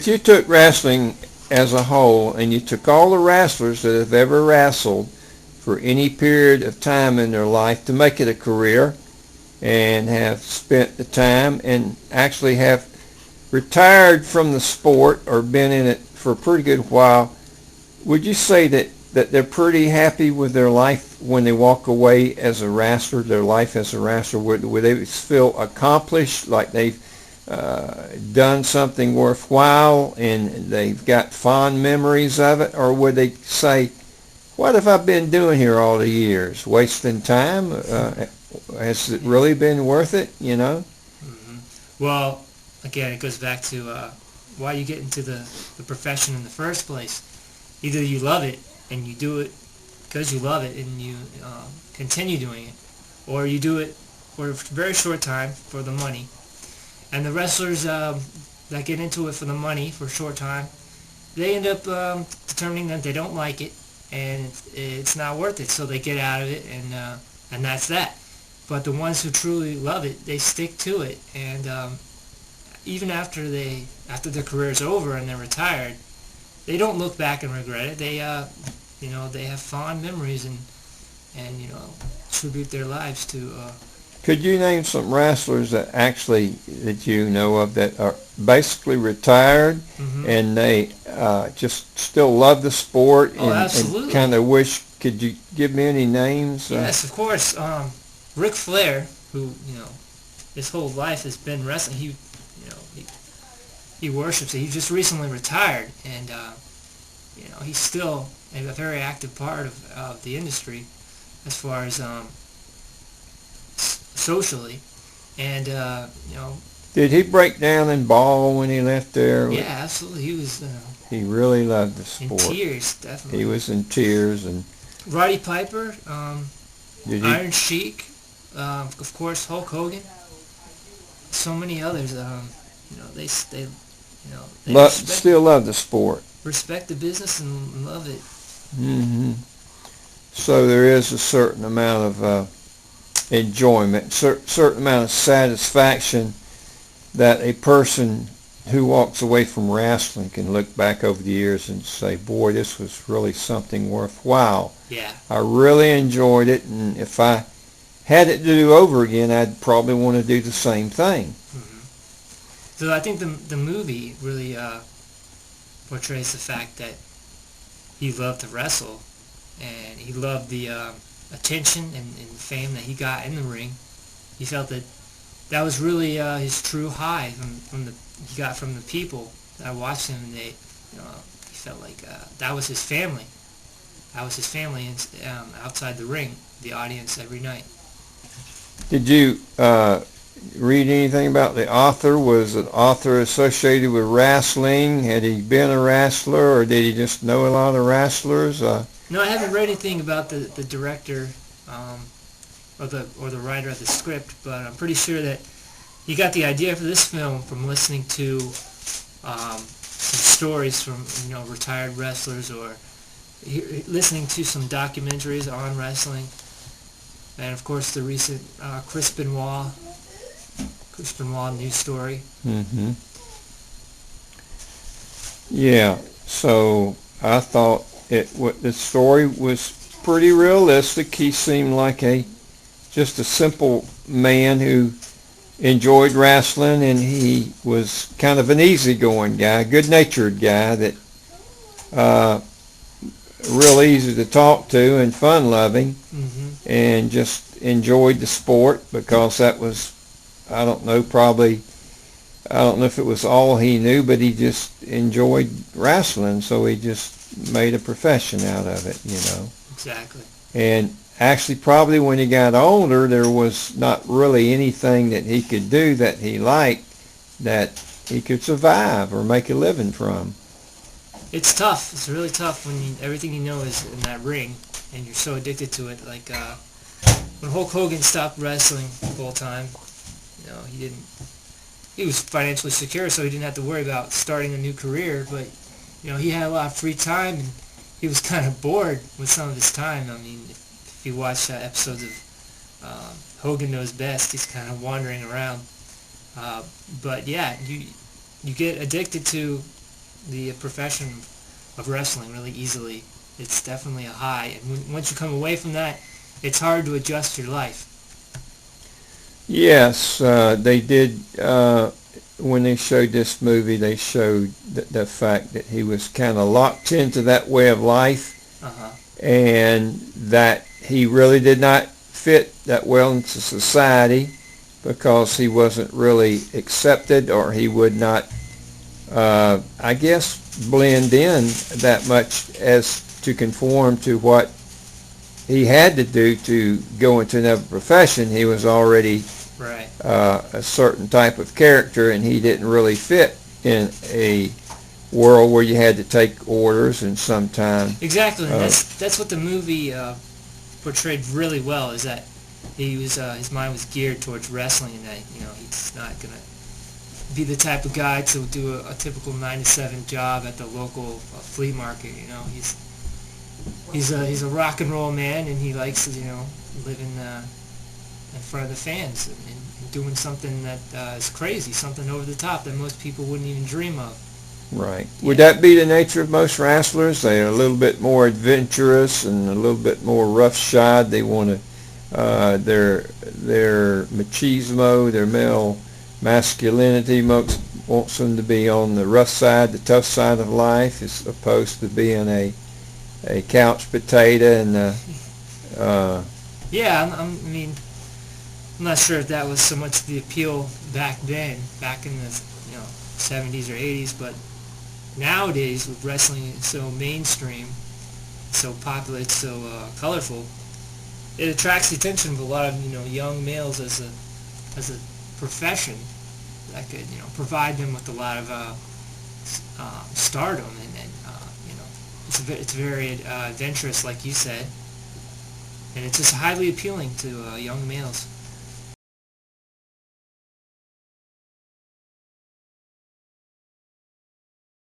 if you took wrestling as a whole and you took all the wrestlers that have ever wrestled for any period of time in their life to make it a career and have spent the time and actually have retired from the sport or been in it for a pretty good while, would you say that they're pretty happy with their life when they walk away as a wrestler, their life as a wrestler? Would they feel accomplished, like they've done something worthwhile and they've got fond memories of it? Or would they say, what have I been doing here all the years? Wasting time? Has it really been worth it, you know? Mm-hmm. Well, again, it goes back to why you get into the profession in the first place. Either you love it and you do it because you love it and you continue doing it, or you do it for a very short time for the money. And the wrestlers that get into it for the money for a short time, they end up determining that they don't like it and it's not worth it, so they get out of it, and that's that. But the ones who truly love it, they stick to it, and even after their career is over and they're retired, they don't look back and regret it. They they have fond memories and tribute their lives to. Could you name some wrestlers that you know of that are basically retired, Mm-hmm. and they just still love the sport and kind of wish? Could you give me any names? Yes, of course. Ric Flair, who his whole life has been wrestling. He worships it. He just recently retired, and he's still a very active part of the industry as far as socially, and Did he break down and bawl when he left there? Yeah, absolutely. He was. He really loved the sport. In tears, definitely. He was in tears. And Roddy Piper, Iron Sheik, of course Hulk Hogan, so many others. They still love the sport. Respect the business and love it. Mm-hmm. So there is a certain amount of enjoyment, certain amount of satisfaction that a person who walks away from wrestling can look back over the years and say, boy, this was really something worthwhile. Yeah. I really enjoyed it, and if I had it to do over again, I'd probably want to do the same thing. Mm-hmm. So I think the movie really portrays the fact that he loved to wrestle, and he loved the attention and fame that he got in the ring. He felt that was really his true high he got from the people that watched him, and he felt like that was his family. That was his family outside the ring, the audience every night. Did you read anything about the author? Was an author associated with wrestling? Had he been a wrestler, or did he just know a lot of wrestlers? No, I haven't read anything about the director or the writer of the script, but I'm pretty sure that he got the idea for this film from listening to some stories from retired wrestlers, or listening to some documentaries on wrestling, and of course the recent Chris Benoit news story. Mm-hmm. Yeah. So I thought the story was pretty realistic. He seemed like just a simple man who enjoyed wrestling, and he was kind of an easygoing guy, good-natured guy that real easy to talk to and fun-loving, mm-hmm. and just enjoyed the sport because that was, I don't know if it was all he knew, but he just enjoyed wrestling, so he just made a profession out of it, Exactly. And actually, probably when he got older, there was not really anything that he could do that he liked that he could survive or make a living from. It's tough. It's really tough when everything you know is in that ring, and you're so addicted to it. Like when Hulk Hogan stopped wrestling full time, he was financially secure, so he didn't have to worry about starting a new career. But he had a lot of free time, and he was kind of bored with some of his time. I mean, if you watch episodes of Hogan Knows Best, he's kind of wandering around. But yeah, you get addicted to the profession of wrestling really easily. It's definitely a high, and once you come away from that, it's hard to adjust your life. Yes, they did. When they showed this movie, they showed the fact that he was kind of locked into that way of life, and that he really did not fit that well into society because he wasn't really accepted, or he would not, I guess, blend in that much as to conform to what he had to do to go into another profession. He was already right. A certain type of character, and he didn't really fit in a world where you had to take orders and sometimes. Exactly. That's what the movie portrayed really well. Is that he was his mind was geared towards wrestling, and that he's not gonna be the type of guy to do a typical 9 to 7 job at the local flea market. He's a rock and roll man, and he likes to living in front of the fans and doing something that is crazy, something over the top that most people wouldn't even dream of. Right. Yeah. Would that be the nature of most wrestlers? They are a little bit more adventurous and a little bit more roughshod. They want to their machismo, their male masculinity wants them to be on the rough side, the tough side of life, as opposed to being a couch potato and yeah. I'm not sure if that was so much the appeal back then, back in the 70s or 80s, but nowadays with wrestling so mainstream, so popular, it's so colorful, it attracts the attention of a lot of young males as a profession that could provide them with a lot of stardom, and it's very adventurous, like you said, and it's just highly appealing to young males.